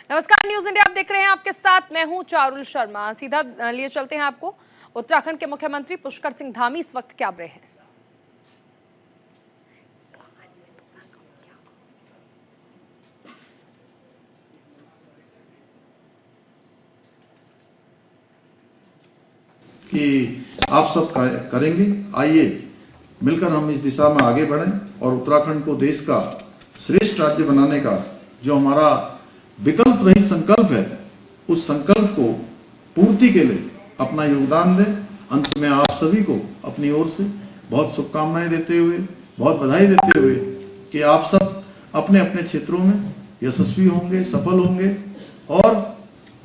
नमस्कार, news India आप देख रहे हैं। आपके साथ मैं हूं चारुल शर्मा। सीधा लिए चलते हैं आपको। उत्तराखंड के मुख्यमंत्री पुष्कर सिंह धामी इस वक्त क्या रहे हैं। कि आप सब करेंगे। आइए मिलकर हम इस दिशा में आगे बढ़ें और उत्तराखंड को देश का श्रेष्ठ राज्य बनाने का जो हमारा विकल्प रहित संकल्प है, उस संकल्प को पूर्ति के लिए अपना योगदान दें। अंत में आप सभी को अपनी ओर से बहुत शुभकामनाएं देते हुए, बहुत बधाई देते हुए कि आप सब अपने अपने क्षेत्रों में यशस्वी होंगे, सफल होंगे और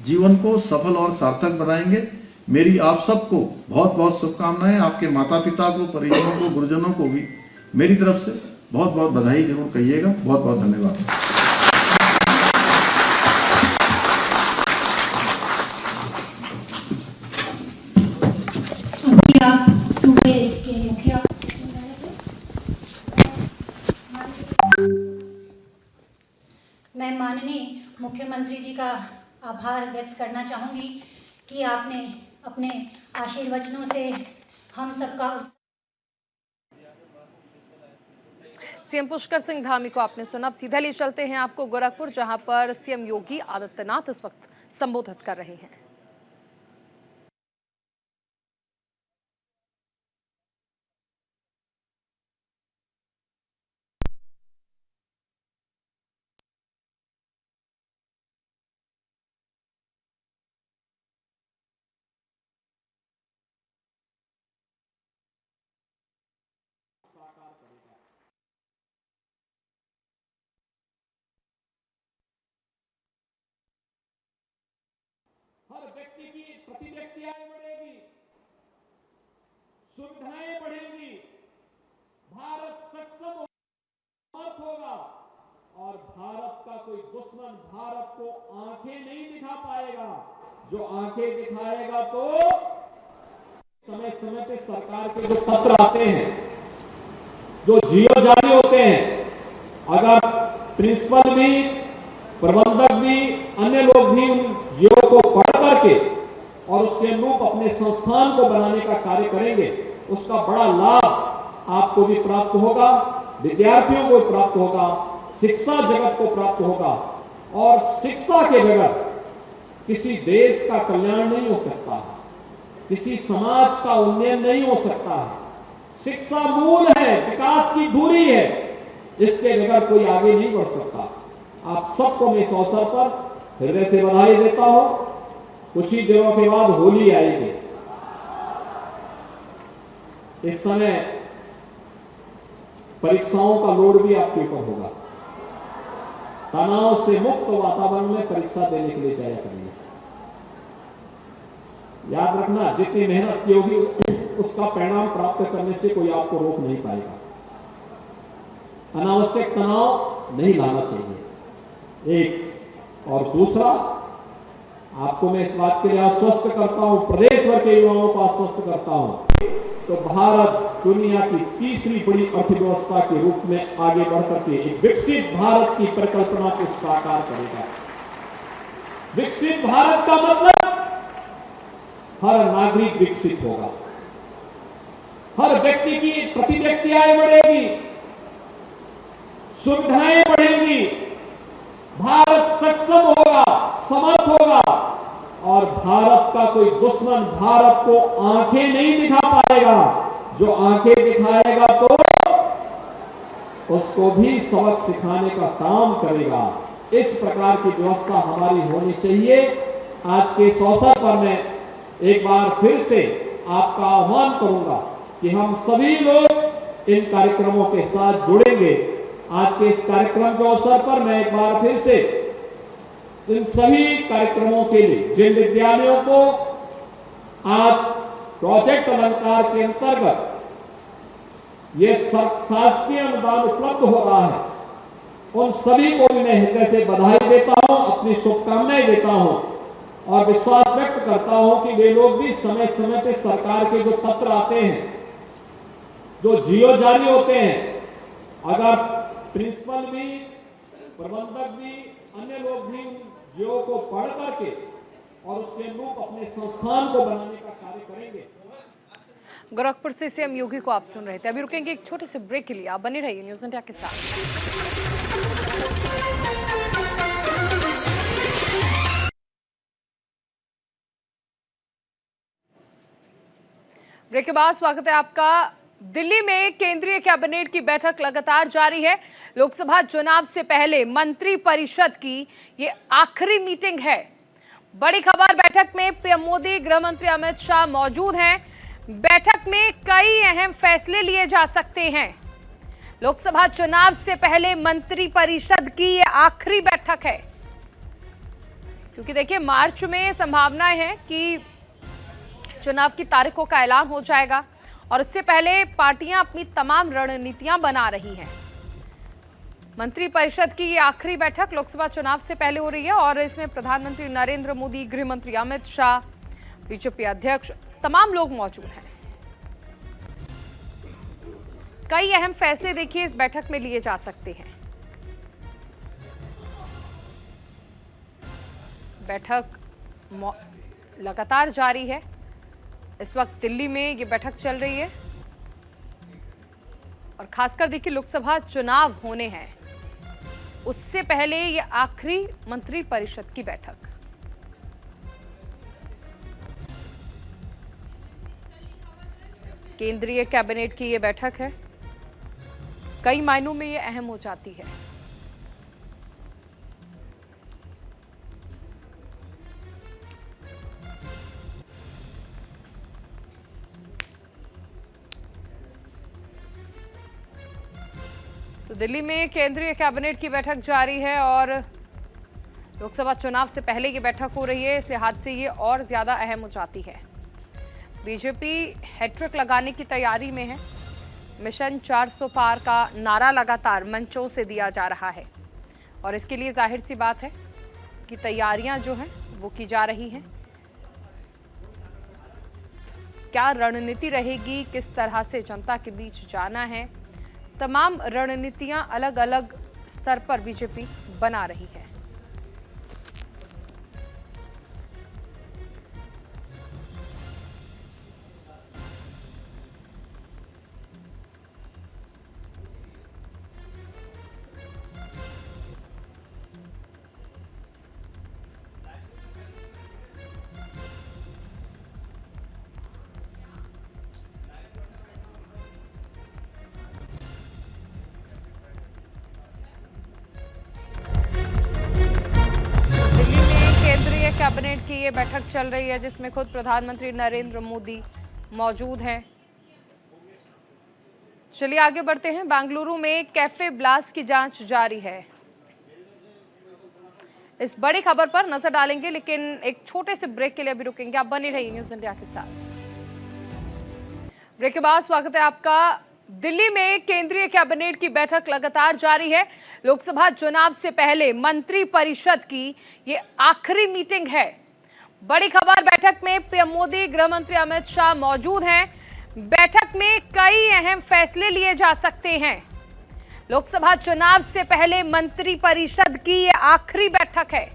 जीवन को सफल और सार्थक बनाएंगे। मेरी आप सबको बहुत बहुत शुभकामनाएं। आपके माता पिता को, परिजनों को, गुरुजनों को भी मेरी तरफ से बहुत बहुत बधाई जरूर कहिएगा। बहुत बहुत धन्यवाद। आप सूबे के मुखिया मैं माननीय मुख्यमंत्री जी का आभार व्यक्त करना चाहूंगी कि आपने अपने आशीर्वचनों से हम सबका सीएम पुष्कर सिंह धामी को आपने सुना। अब सीधा लिए चलते हैं आपको गोरखपुर, जहां पर सीएम योगी आदित्यनाथ इस वक्त संबोधित कर रहे हैं। हर व्यक्ति की प्रति व्यक्ति आय बढ़ेगी, सुविधाएं बढ़ेंगी, भारत सक्षम होगा और भारत का कोई दुश्मन भारत को आंखें नहीं दिखा पाएगा। जो आंखें दिखाएगा तो समय समय पे सरकार के जो पत्र आते हैं, जो जियो जारी होते हैं, अगर प्रिंसिपल भी, प्रबंधक भी, अन्य लोग भी उन जियो को पढ़ करके और उसके अनुरूप अपने संस्थान को बनाने का कार्य करेंगे, उसका बड़ा लाभ आपको भी प्राप्त होगा, विद्यार्थियों को प्राप्त होगा, शिक्षा जगत को प्राप्त होगा। और शिक्षा के बगैर किसी देश का कल्याण नहीं हो सकता, किसी समाज का उन्नयन नहीं हो सकता। शिक्षा मूल है, विकास की धुरी है, इसके बगैर कोई आगे नहीं बढ़ सकता। आप सबको मैं इस अवसर पर हृदय से बधाई देता हूं। कुछ ही दिनों के बाद होली आएगी। इस समय परीक्षाओं का लोड भी आपके ऊपर होगा। तनाव से मुक्त वातावरण में परीक्षा देने के लिए जाया करिए। याद रखना, जितनी मेहनत की होगी उसका परिणाम प्राप्त करने से कोई आपको रोक नहीं पाएगा। अनावश्यक तनाव नहीं लाना चाहिए, एक। और दूसरा, आपको मैं इस बात के लिए आश्वस्त करता हूं, प्रदेश भर के युवाओं को आश्वस्त करता हूं, तो भारत दुनिया की तीसरी बड़ी अर्थव्यवस्था के रूप में आगे बढ़ करके एक विकसित भारत की परिकल्पना को साकार करेगा। विकसित भारत का मतलब हर नागरिक विकसित होगा, हर व्यक्ति की प्रति व्यक्ति आय बढ़ेगी, सुविधाएं बढ़ेंगी, भारत सक्षम होगा, समर्थ होगा और भारत का कोई दुश्मन भारत को आंखें नहीं दिखा पाएगा। जो आंखें दिखाएगा तो उसको भी सबक सिखाने का काम करेगा। इस प्रकार की व्यवस्था हमारी होनी चाहिए। आज के इस अवसर पर मैं एक बार फिर से आपका आह्वान करूंगा कि हम सभी लोग इन कार्यक्रमों के साथ जुड़ेंगे। आज के इस कार्यक्रम के अवसर पर मैं एक बार फिर से इन सभी कार्यक्रमों के लिए जिन विद्यालयों को आज प्रोजेक्ट अलंकार के अंतर्गत ये शासकीय अनुदान उपलब्ध हो रहा है, उन सभी को भी मैं हृदय से बधाई देता हूं, अपनी शुभकामनाएं देता हूं और विश्वास व्यक्त करता हूं कि वे लोग भी समय समय पे सरकार के जो पत्र आते हैं, जो जियो जारी होते हैं, अगर प्रिंसिपल भी, प्रबंधक भी, अन्य लोग भी जियो को पढ़ करके और उसके अनुरूप अपने संस्थान को बनाने का कार्य करेंगे। गोरखपुर से सीएम योगी को आप सुन रहे थे। अभी रुकेंगे एक छोटे से ब्रेक के लिए, आप बने रहिए न्यूज़ इंडिया के साथ। ब्रेक के बाद स्वागत है आपका। दिल्ली में केंद्रीय कैबिनेट की बैठक लगातार जारी है। लोकसभा चुनाव से पहले मंत्री परिषद की ये आखिरी मीटिंग है। बड़ी खबर, बैठक में पीएम मोदी, गृह मंत्री अमित शाह मौजूद हैं। बैठक में कई अहम फैसले लिए जा सकते हैं। लोकसभा चुनाव से पहले मंत्री परिषद की ये आखिरी बैठक है, क्योंकि देखिए मार्च में संभावनाएं हैं कि चुनाव की तारीखों का ऐलान हो जाएगा और उससे पहले पार्टियां अपनी तमाम रणनीतियां बना रही हैं। मंत्री परिषद की ये आखिरी बैठक लोकसभा चुनाव से पहले हो रही है और इसमें प्रधानमंत्री नरेंद्र मोदी, गृह मंत्री अमित शाह, बीजेपी अध्यक्ष, तमाम लोग मौजूद हैं। कई अहम फैसले देखिए इस बैठक में लिए जा सकते हैं। बैठक लगातार जारी है। इस वक्त दिल्ली में ये बैठक चल रही है और खासकर देखिए लोकसभा चुनाव होने हैं, उससे पहले ये आखिरी मंत्री परिषद की बैठक। केंद्रीय कैबिनेट की ये बैठक है, कई मायनों में ये अहम हो जाती है। तो दिल्ली में केंद्रीय कैबिनेट की बैठक जारी है और लोकसभा चुनाव से पहले ये बैठक हो रही है, इस लिहाज से ये और ज्यादा अहम हो जाती है। बीजेपी हैट्रिक लगाने की तैयारी में है। मिशन 400 पार का नारा लगातार मंचों से दिया जा रहा है और इसके लिए जाहिर सी बात है कि तैयारियां जो हैं वो की जा रही हैं। क्या रणनीति रहेगी, किस तरह से जनता के बीच जाना है, तमाम रणनीतियां अलग अलग स्तर पर बीजेपी बना रही है। कैबिनेट की ये बैठक चल रही है जिसमें खुद प्रधानमंत्री नरेंद्र मोदी मौजूद हैं। चलिए आगे बढ़ते हैं। बेंगलुरु में कैफे ब्लास्ट की जांच जारी है। इस बड़ी खबर पर नजर डालेंगे, लेकिन एक छोटे से ब्रेक के लिए अभी रुकेंगे। आप बने रहिए न्यूज़ इंडिया के साथ। ब्रेक के बाद स्वागत है आपका। दिल्ली में केंद्रीय कैबिनेट की बैठक लगातार जारी है। लोकसभा चुनाव से पहले मंत्री परिषद की ये आखिरी मीटिंग है। बड़ी खबर, बैठक में पीएम मोदी, गृह मंत्री अमित शाह मौजूद हैं। बैठक में कई अहम फैसले लिए जा सकते हैं। लोकसभा चुनाव से पहले मंत्री परिषद की ये आखिरी बैठक है,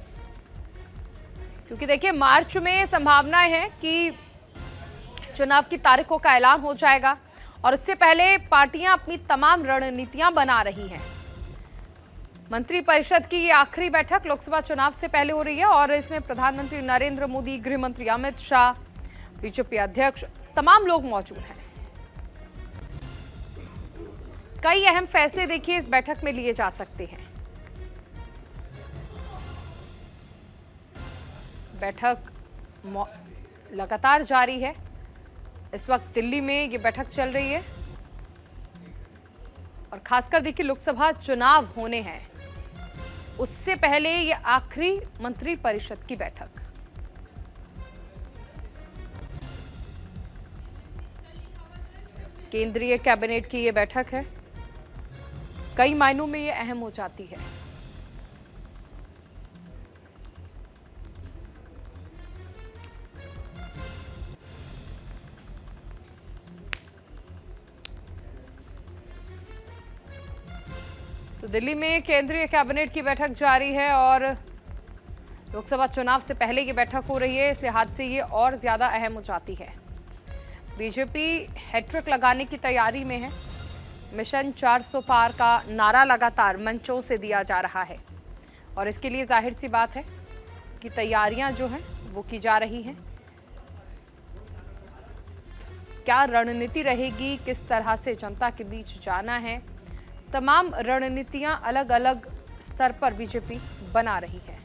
क्योंकि देखिए मार्च में संभावनाएं हैं कि चुनाव की तारीखों का ऐलान हो जाएगा और उससे पहले पार्टियां अपनी तमाम रणनीतियां बना रही हैं। मंत्री परिषद की ये आखिरी बैठक लोकसभा चुनाव से पहले हो रही है और इसमें प्रधानमंत्री नरेंद्र मोदी, गृह मंत्री अमित शाह, बीजेपी अध्यक्ष, तमाम लोग मौजूद हैं। कई अहम फैसले देखिए इस बैठक में लिए जा सकते हैं। बैठक लगातार जारी है। इस वक्त दिल्ली में ये बैठक चल रही है और खासकर देखिए लोकसभा चुनाव होने हैं, उससे पहले ये आखिरी मंत्री परिषद की बैठक। केंद्रीय कैबिनेट की ये बैठक है, कई मायनों में ये अहम हो जाती है। तो दिल्ली में केंद्रीय कैबिनेट की बैठक जारी है और लोकसभा चुनाव से पहले ये बैठक हो रही है, इस लिहाज से ये और ज्यादा अहम हो जाती है। बीजेपी हैट्रिक लगाने की तैयारी में है। मिशन 400 पार का नारा लगातार मंचों से दिया जा रहा है और इसके लिए जाहिर सी बात है कि तैयारियां जो हैं वो की जा रही हैं। क्या रणनीति रहेगी, किस तरह से जनता के बीच जाना है, तमाम रणनीतियां अलग अलग स्तर पर बीजेपी बना रही है।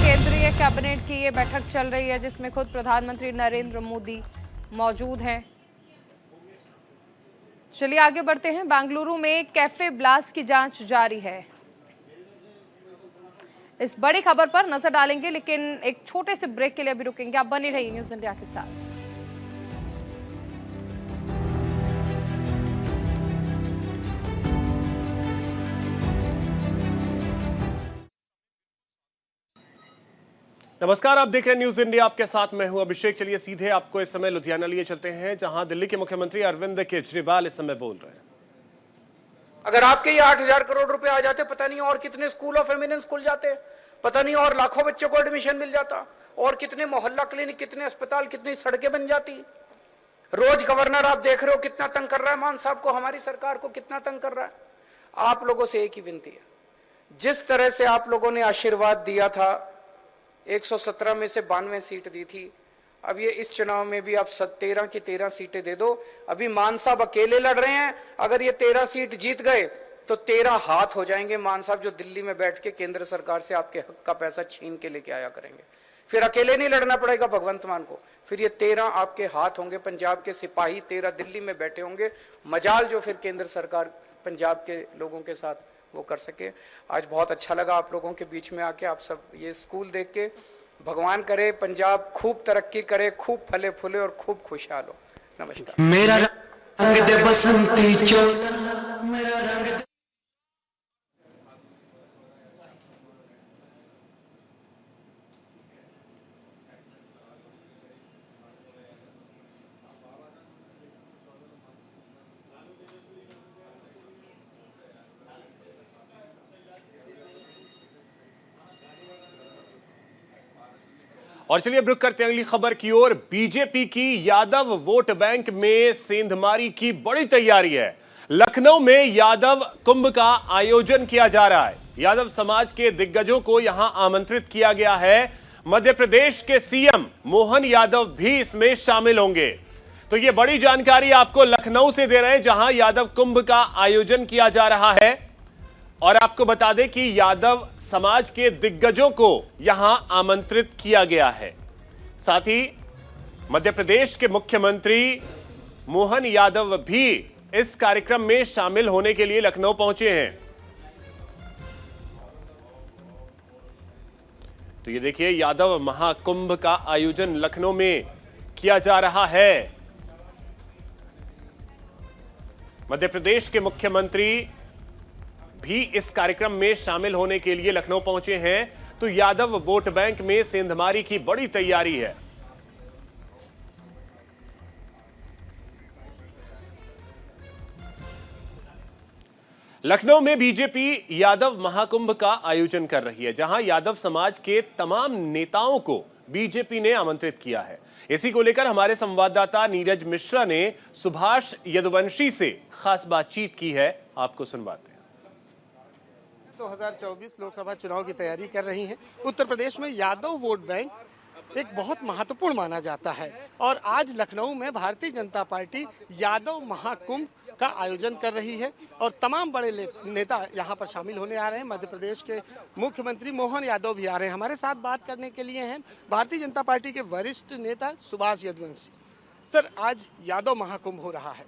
केंद्रीय कैबिनेट की ये बैठक चल रही है जिसमें खुद प्रधानमंत्री नरेंद्र मोदी मौजूद हैं। चलिए आगे बढ़ते हैं। बेंगलुरु में कैफे ब्लास्ट की जांच जारी है। इस बड़ी खबर पर नजर डालेंगे, लेकिन एक छोटे से ब्रेक के लिए अभी रुकेंगे। आप बने रहिए न्यूज़ इंडिया के साथ। नमस्कार, आप देख रहे हैं न्यूज इंडिया, आपके साथ मैं हूं अभिषेक। चलिए सीधे आपको इस समय लुधियाना लिए चलते हैं, जहां दिल्ली के मुख्यमंत्री अरविंद केजरीवाल इस समय बोल रहे हैं। अगर आपके ये 8,000 करोड़ रुपए आ जाते, पता नहीं और कितने स्कूल ऑफ एमिनेंस खुल जाते, पता नहीं और लाखों बच्चों को एडमिशन मिल जाता, और कितने मोहल्ला क्लिनिक, कितने अस्पताल, कितनी सड़कें बन जाती। रोज गवर्नर आप देख रहे हो कितना तंग कर रहा है मान साहब को, हमारी सरकार को कितना तंग कर रहा है। आप लोगों से एक ही विनती है, जिस तरह से आप लोगों ने आशीर्वाद दिया था, 117 में से 92 सीट दी थी, अब ये इस चुनाव में भी आप 13 की 13 सीटें दे दो। अभी मान साहब अकेले लड़ रहे हैं, अगर ये 13 सीट जीत गए तो 13 हाथ हो जाएंगे मान साहब, जो दिल्ली में बैठ के केंद्र सरकार से आपके हक का पैसा छीन के लेके आया करेंगे। फिर अकेले नहीं लड़ना पड़ेगा भगवंत मान को, फिर ये 13 आपके हाथ होंगे। पंजाब के सिपाही 13 दिल्ली में बैठे होंगे, मजाल जो फिर केंद्र सरकार पंजाब के लोगों के साथ वो कर सके। आज बहुत अच्छा लगा आप लोगों के बीच में आके, आप सब ये स्कूल देख के। भगवान करे पंजाब खूब तरक्की करे, खूब फले फूले और खूब खुशहाल हो। नमस्कार। मेरा रंग दे बसंती चोला, मेरा रंग दे। और चलिए अब रुक करते हैं अगली खबर की ओर। बीजेपी की यादव वोट बैंक में सेंधमारी की बड़ी तैयारी है। लखनऊ में यादव कुंभ का आयोजन किया जा रहा है। यादव समाज के दिग्गजों को यहां आमंत्रित किया गया है। मध्य प्रदेश के सीएम मोहन यादव भी इसमें शामिल होंगे। तो ये बड़ी जानकारी आपको लखनऊ से दे रहे हैं, जहां यादव कुंभ का आयोजन किया जा रहा है। और आपको बता दें कि यादव समाज के दिग्गजों को यहां आमंत्रित किया गया है। साथ ही मध्य प्रदेश के मुख्यमंत्री मोहन यादव भी इस कार्यक्रम में शामिल होने के लिए लखनऊ पहुंचे हैं। तो ये देखिए, यादव महाकुंभ का आयोजन लखनऊ में किया जा रहा है। मध्य प्रदेश के मुख्यमंत्री भी इस कार्यक्रम में शामिल होने के लिए लखनऊ पहुंचे हैं। तो यादव वोट बैंक में सेंधमारी की बड़ी तैयारी है। लखनऊ में बीजेपी यादव महाकुंभ का आयोजन कर रही है, जहां यादव समाज के तमाम नेताओं को बीजेपी ने आमंत्रित किया है। इसी को लेकर हमारे संवाददाता नीरज मिश्रा ने सुभाष यदुवंशी से खास बातचीत की है, आपको सुनवाते हैं। 2024 लोकसभा चुनाव की तैयारी कर रही हैं। उत्तर प्रदेश में यादव वोट बैंक एक बहुत महत्वपूर्ण माना जाता है और आज लखनऊ में भारतीय जनता पार्टी यादव महाकुंभ का आयोजन कर रही है और तमाम बड़े नेता यहां पर शामिल होने आ रहे हैं। मध्य प्रदेश के मुख्यमंत्री मोहन यादव भी आ रहे हैं। हमारे साथ बात करने के लिए हैं भारतीय जनता पार्टी के वरिष्ठ नेता सुभाष यदुवंशी। सर, आज यादव महाकुंभ हो रहा है,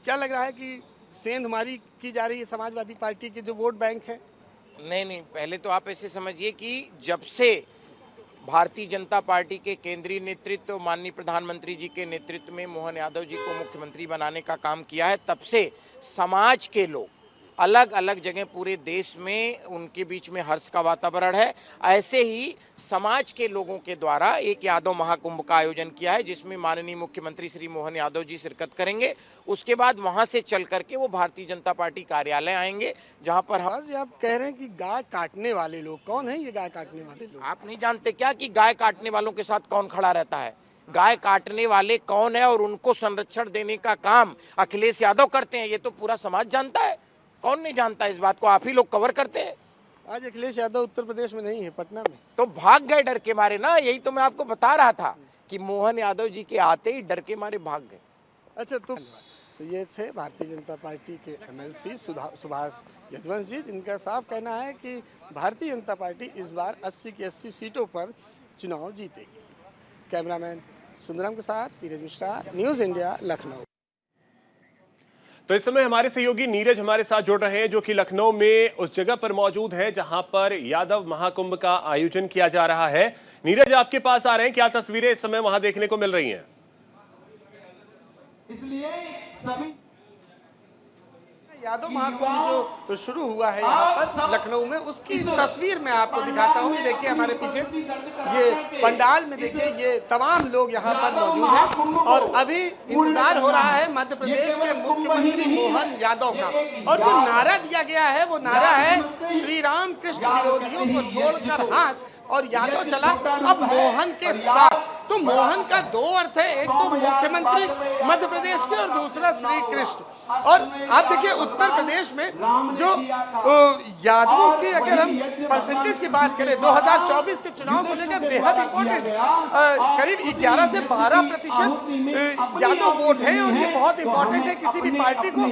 क्या लग रहा है कि सेंधमारी की जा रही है समाजवादी पार्टी के जो वोट बैंक है? नहीं, पहले तो आप ऐसे समझिए कि जब से भारतीय जनता पार्टी के केंद्रीय नेतृत्व, माननीय प्रधानमंत्री जी के नेतृत्व में मोहन यादव जी को मुख्यमंत्री बनाने का काम किया है, तब से समाज के लोग अलग अलग जगह पूरे देश में उनके बीच में हर्ष का वातावरण है। ऐसे ही समाज के लोगों के द्वारा एक यादव महाकुंभ का आयोजन किया है, जिसमें माननीय मुख्यमंत्री श्री मोहन यादव जी शिरकत करेंगे। उसके बाद वहां से चल करके वो भारतीय जनता पार्टी कार्यालय आएंगे, जहां पर आज आप कह रहे हैं कि गाय काटने वाले लोग कौन है? ये गाय काटने वाले लोग आप नहीं जानते क्या कि गाय काटने वालों के साथ कौन खड़ा रहता है? गाय काटने वाले कौन है और उनको संरक्षण देने का काम अखिलेश यादव करते हैं, ये तो पूरा समाज जानता है। कौन नहीं जानता इस बात को? आप ही लोग कवर करते हैं। आज अखिलेश यादव उत्तर प्रदेश में नहीं है, पटना में। तो भाग गए डर के मारे ना, यही तो मैं आपको बता रहा था कि मोहन यादव जी के आते ही डर के मारे भाग गए। अच्छा, तो ये थे भारतीय जनता पार्टी के एमएलसी सुभाष यदुवंश जी, जिनका साफ कहना है कि भारतीय जनता पार्टी इस बार 80 की 80 सीटों पर चुनाव जीतेगी। कैमरामैन सुंदरम के साथ नीरज मिश्रा, न्यूज़ इंडिया, लखनऊ। तो इस समय हमारे सहयोगी नीरज हमारे साथ जुड़ रहे हैं, जो कि लखनऊ में उस जगह पर मौजूद है जहां पर यादव महाकुंभ का आयोजन किया जा रहा है। नीरज, आपके पास आ रहे हैं, क्या तस्वीरें इस समय वहां देखने को मिल रही हैं? इसलिए सभी यादव महाकुंभ जो शुरू हुआ है यहाँ पर लखनऊ में, उसकी तस्वीर मैं आपको दिखाता हूँ। देखिए हमारे पीछे ये पंडाल में, देखिए ये तमाम लोग यहाँ पर मौजूद हैं और अभी इंतजार हो रहा है मध्य प्रदेश के मुख्यमंत्री मोहन यादव का। और जो नारा दिया गया है वो नारा है, श्री राम कृष्ण विरोधियों को छोड़कर हाथ और यादव चला अब मोहन के साथ। तो मोहन का दो अर्थ है, एक तो मुख्यमंत्री मध्य प्रदेश के और दूसरा श्री कृष्ण। और आप देखिए उत्तर प्रदेश में जो यादवों की अगर हम परसेंटेज की बात करें 2024 के चुनाव को लेकर बेहद इंपॉर्टेंट, करीब 11 से 12% यादव वोट है और ये बहुत इंपॉर्टेंट है किसी भी पार्टी को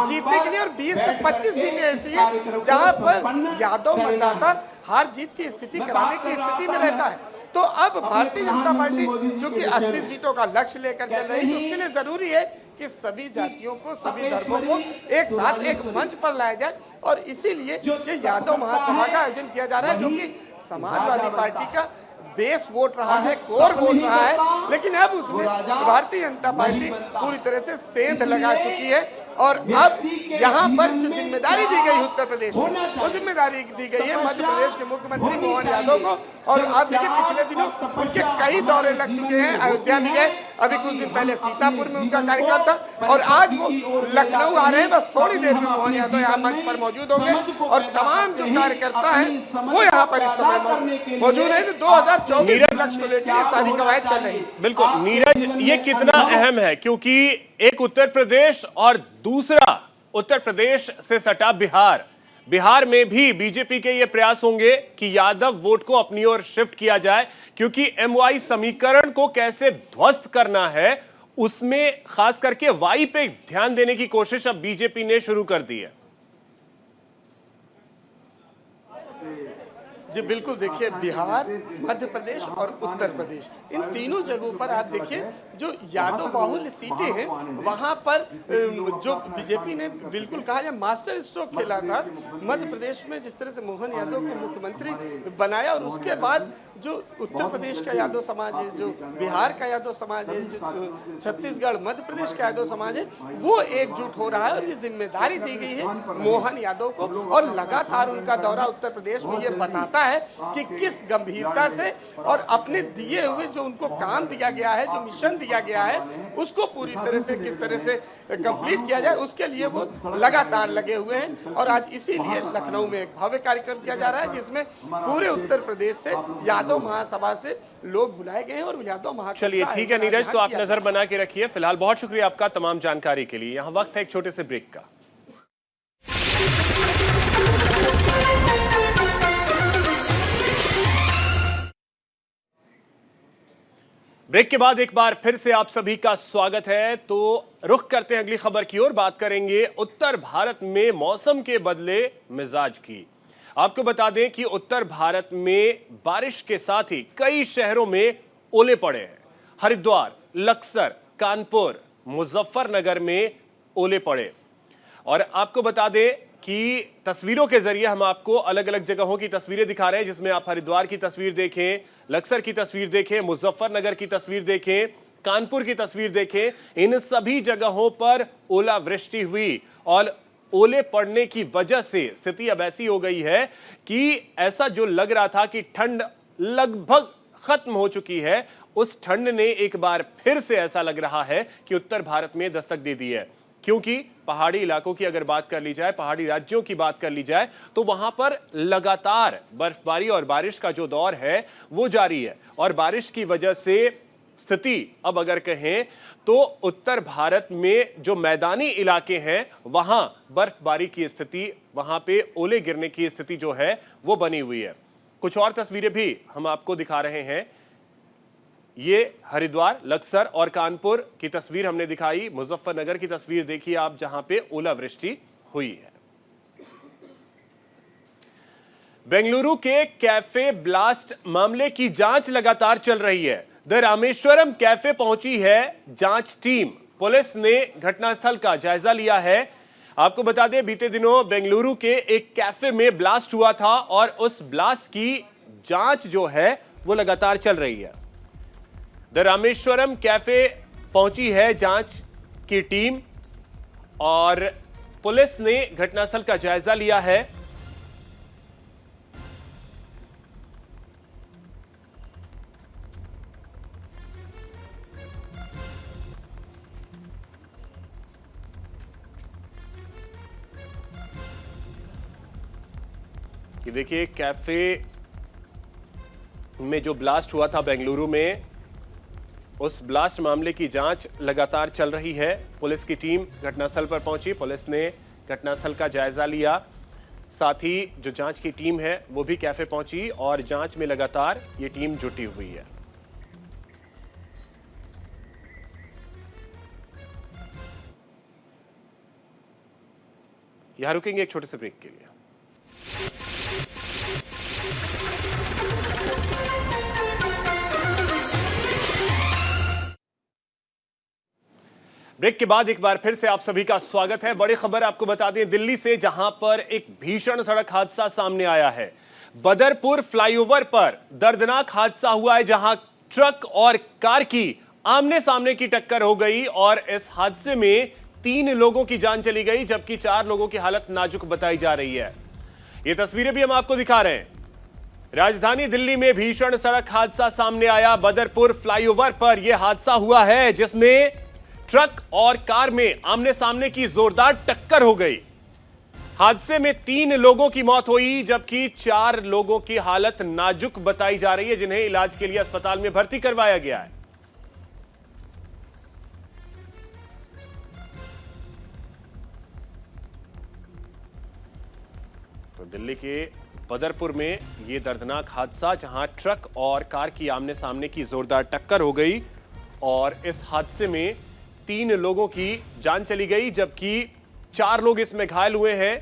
जीतने के लिए। और 20 से 25 सीटें ऐसी है जहां पर यादव मतदाता हार जीत की स्थिति कराने की स्थिति में रहता है। तो अब भारतीय जनता पार्टी जो कि 80 सीटों का लक्ष्य लेकर चल रही है, तो उसके लिए जरूरी है कि सभी जातियों को, सभी धर्मों को एक साथ एक मंच पर लाया जाए। और इसीलिए ये यादव महासभा का आयोजन किया जा रहा है, जो कि समाजवादी पार्टी का बेस वोट रहा है, कोर वोट रहा है। लेकिन अब उसमें भारतीय जनता पार्टी पूरी तरह से सेंध लगा चुकी है। और अब यहाँ पर जो जिम्मेदारी दी गई उत्तर प्रदेश में, वो जिम्मेदारी दी गई है मध्य प्रदेश के मुख्यमंत्री मोहन यादव को। और आप देखिए पिछले दिनों उनके कई दौरे लग चुके हैं, अयोध्या भी गए, अभी कुछ दिन पहले सीतापुर में उनका कार्यक्रम था और आज वो लखनऊ आ रहे हैं। बस थोड़ी देर में मोहन यादव यहाँ मंच पर मौजूद होंगे और तमाम जो कार्यकर्ता हैं वो यहाँ पर इस समय मौजूद है। 2024 लक्ष्य को लेकर सारी कवायद चल रही है। बिल्कुल नीरज, ये कितना अहम है, क्योंकि एक उत्तर प्रदेश और दूसरा उत्तर प्रदेश से सटा बिहार में भी बीजेपी के ये प्रयास होंगे कि यादव वोट को अपनी ओर शिफ्ट किया जाए, क्योंकि एमवाई समीकरण को कैसे ध्वस्त करना है उसमें खास करके वाई पे ध्यान देने की कोशिश अब बीजेपी ने शुरू कर दी है। जी बिल्कुल, देखिए बिहार, मध्य प्रदेश और उत्तर प्रदेश, इन तीनों जगहों पर आप देखिए जो यादव बाहुल्य सीटें हैं वहां पर जो बीजेपी ने बिल्कुल कहा जाए मास्टर स्ट्रोक खेला था। मध्य प्रदेश में जिस तरह से मोहन यादव को मुख्यमंत्री बनाया और उसके बाद जो उत्तर प्रदेश का यादव समाज है, जो बिहार का यादव समाज है, जो छत्तीसगढ़ मध्य प्रदेश का यादव समाज है, वो एकजुट हो रहा है। और ये जिम्मेदारी दी गई है मोहन यादव को। और लगातार उनका दौरा उत्तर प्रदेश में ये बताता है कि किस गंभीरता से और अपने दिए हुए जो उनको काम दिया गया है, जो मिशन दिया गया है, उसको पूरी तरह से किस तरह से कंप्लीट किया जाए, उसके लिए वो लगातार लगे हुए हैं। और आज इसीलिए लखनऊ में एक भव्य कार्यक्रम किया जा रहा है जिसमें पूरे उत्तर प्रदेश से यादव महासभा से लोग बुलाए गए हैं और यादव महासभा। चलिए ठीक है नीरज, तो आप नजर बना के रखिए। फिलहाल बहुत शुक्रिया आपका तमाम जानकारी के लिए। यहाँ वक्त है एक छोटे से ब्रेक का। ब्रेक के बाद एक बार फिर से आप सभी का स्वागत है। तो रुख करते हैं अगली खबर की ओर। बात करेंगे उत्तर भारत में मौसम के बदले मिजाज की। आपको बता दें कि उत्तर भारत में बारिश के साथ ही कई शहरों में ओले पड़े हैं। हरिद्वार, लक्सर, कानपुर, मुजफ्फरनगर में ओले पड़े। और आपको बता दें कि तस्वीरों के जरिए हम आपको अलग अलग जगहों की तस्वीरें दिखा रहे हैं, जिसमें आप हरिद्वार की तस्वीर देखें, लक्सर की तस्वीर देखें, मुजफ्फरनगर की तस्वीर देखें, कानपुर की तस्वीर देखें। इन सभी जगहों पर ओलावृष्टि हुई और ओले पड़ने की वजह से स्थिति अब ऐसी हो गई है कि ऐसा जो लग रहा था कि ठंड लगभग खत्म हो चुकी है, उस ठंड ने एक बार फिर से ऐसा लग रहा है कि उत्तर भारत में दस्तक दे दी है। क्योंकि पहाड़ी इलाकों की अगर बात कर ली जाए, पहाड़ी राज्यों की बात कर ली जाए, तो वहां पर लगातार बर्फबारी और बारिश का जो दौर है वो जारी है। और बारिश की वजह से स्थिति अब अगर कहें तो उत्तर भारत में जो मैदानी इलाके हैं वहां बर्फबारी की स्थिति, वहां पे ओले गिरने की स्थिति जो है वो बनी हुई है। कुछ और तस्वीरें भी हम आपको दिखा रहे हैं। ये हरिद्वार, लक्सर और कानपुर की तस्वीर हमने दिखाई। मुजफ्फरनगर की तस्वीर देखिए आप, जहां पे ओलावृष्टि हुई है। बेंगलुरु के कैफे ब्लास्ट मामले की जांच लगातार चल रही है। द रामेश्वरम कैफे पहुंची है जांच टीम। पुलिस ने घटनास्थल का जायजा लिया है। आपको बता दें, बीते दिनों बेंगलुरु के एक कैफे में ब्लास्ट हुआ था और उस ब्लास्ट की जांच जो है वो लगातार चल रही है। द रामेश्वरम कैफे पहुंची है जांच की टीम और पुलिस ने घटनास्थल का जायजा लिया है। कि देखिए, कैफे में जो ब्लास्ट हुआ था बेंगलुरु में, उस ब्लास्ट मामले की जांच लगातार चल रही है। पुलिस की टीम घटनास्थल पर पहुंची, पुलिस ने घटनास्थल का जायजा लिया। साथ ही जो जांच की टीम है वो भी कैफे पहुंची और जांच में लगातार ये टीम जुटी हुई है। यहां रुकेंगे एक छोटे से ब्रेक के लिए। ब्रेक के बाद एक बार फिर से आप सभी का स्वागत है। बड़ी खबर आपको बता दें दिल्ली से, जहां पर एक भीषण सड़क हादसा सामने आया है। बदरपुर फ्लाईओवर पर दर्दनाक हादसा हुआ है, जहां ट्रक और कार की आमने सामने की टक्कर हो गई और इस हादसे में 3 लोगों की जान चली गई, जबकि 4 लोगों की हालत नाजुक बताई जा रही है। ये तस्वीरें भी हम आपको दिखा रहे हैं। राजधानी दिल्ली में भीषण सड़क हादसा सामने आया। बदरपुर फ्लाईओवर पर यह हादसा हुआ है, जिसमें ट्रक और कार में आमने सामने की जोरदार टक्कर हो गई। हादसे में 3 लोगों की मौत हुई, जबकि 4 लोगों की हालत नाजुक बताई जा रही है, जिन्हें इलाज के लिए अस्पताल में भर्ती करवाया गया है। तो दिल्ली के बदरपुर में यह दर्दनाक हादसा, जहां ट्रक और कार की आमने सामने की जोरदार टक्कर हो गई और इस हादसे में 3 लोगों की जान चली गई, जबकि 4 लोग इसमें घायल हुए हैं,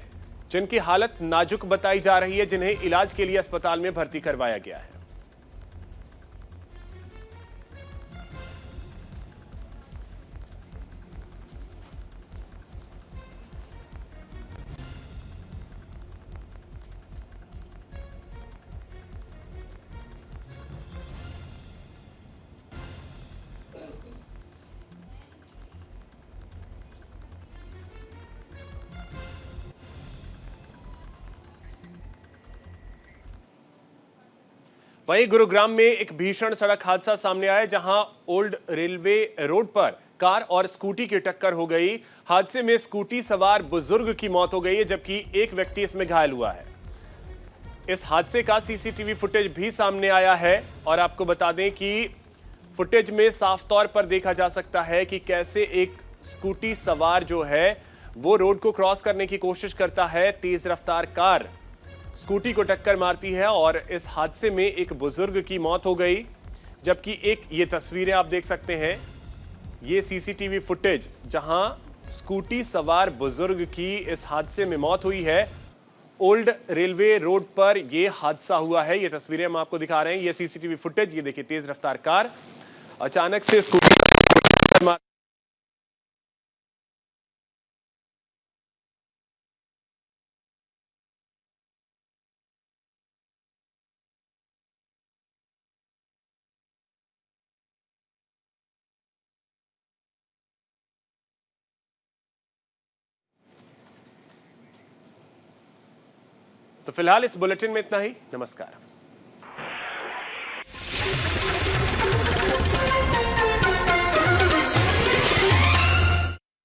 जिनकी हालत नाजुक बताई जा रही है, जिन्हें इलाज के लिए अस्पताल में भर्ती करवाया गया है। वहीं गुरुग्राम में एक भीषण सड़क हादसा सामने आया, जहां ओल्ड रेलवे रोड पर कार और स्कूटी की टक्कर हो गई। हादसे में स्कूटी सवार बुजुर्ग की मौत हो गई है, जबकि एक व्यक्ति इसमें घायल हुआ है। इस हादसे का सीसीटीवी फुटेज भी सामने आया है और आपको बता दें कि फुटेज में साफ तौर पर देखा जा सकता है कि कैसे एक स्कूटी सवार जो है वो रोड को क्रॉस करने की कोशिश करता है। तेज रफ्तार कार स्कूटी को टक्कर मारती है और इस हादसे में एक बुजुर्ग की मौत हो गई, जबकि एक ये तस्वीरें आप देख सकते हैं, ये सीसीटीवी फुटेज जहां स्कूटी सवार बुजुर्ग की इस हादसे में मौत हुई है। ओल्ड रेलवे रोड पर यह हादसा हुआ है। ये तस्वीरें हम आपको दिखा रहे हैं, ये सीसीटीवी फुटेज। ये देखिए, तेज रफ्तार कार अचानक से स्कूटी तो फिलहाल इस बुलेटिन में इतना ही। नमस्कार।